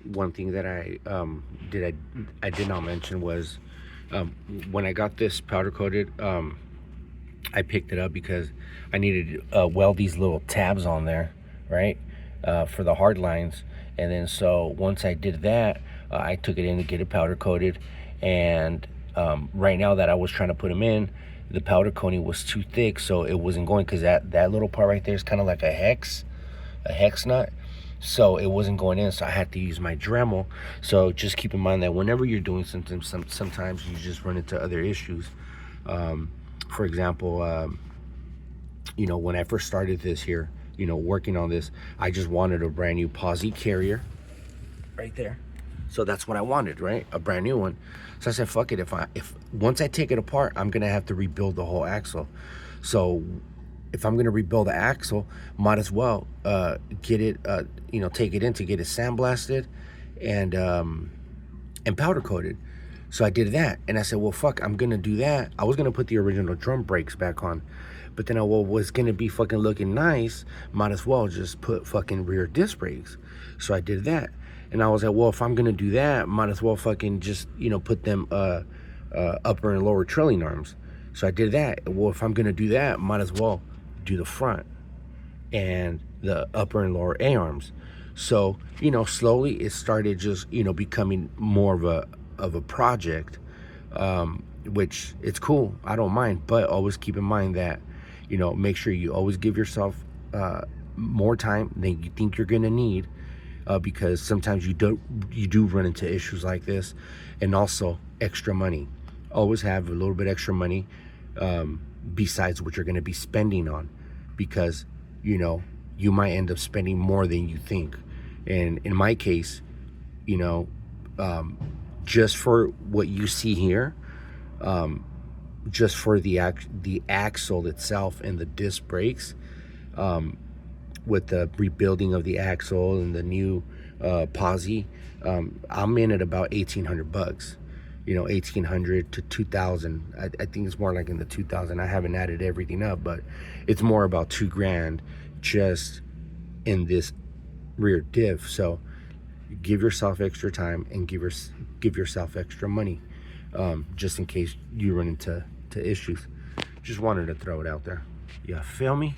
one thing that I did not mention was, when I got this powder coated, I picked it up because I needed to weld these little tabs on there, right, for the hard lines. And then so once I did that, I took it in to get it powder coated. And right now that I was trying to put them in, the powder coating was too thick, so it wasn't going, because that little part right there is kind of like a hex nut, so it wasn't going in, so I had to use my Dremel. So just keep in mind that whenever you're doing something, sometimes you just run into other issues. For example, when I first started this here, working on this, I just wanted a brand new posi carrier right there. So that's what I wanted, right? A brand new one. So I said, fuck it. If once I take it apart, I'm gonna have to rebuild the whole axle. So if I'm gonna rebuild the axle, might as well get it, take it in to get it sandblasted and powder coated. So I did that, and I said, well, fuck, I'm gonna do that. I was gonna put the original drum brakes back on, but then I was gonna be fucking looking nice, might as well just put fucking rear disc brakes. So I did that, and I was like, well, if I'm gonna do that, might as well fucking just put them upper and lower trailing arms. So I did that. Well, if I'm gonna do that, might as well do the front and the upper and lower A arms. So slowly it started just becoming more of a project, which it's cool. I don't mind, but always keep in mind that make sure you always give yourself more time than you think you're gonna need, because sometimes you do run into issues like this. And also extra money. Always have a little bit extra money, besides what you're going to be spending on, because you might end up spending more than you think. And in my case, just for what you see here, just for the axle itself and the disc brakes, with the rebuilding of the axle and the new posi, I'm in at about $1,800. 1,800 to 2,000. I think it's more like in the 2,000. I haven't added everything up, but it's more about $2,000 just in this rear diff. So give yourself extra time and give yourself extra money, just in case you run into issues. Just wanted to throw it out there. You feel me?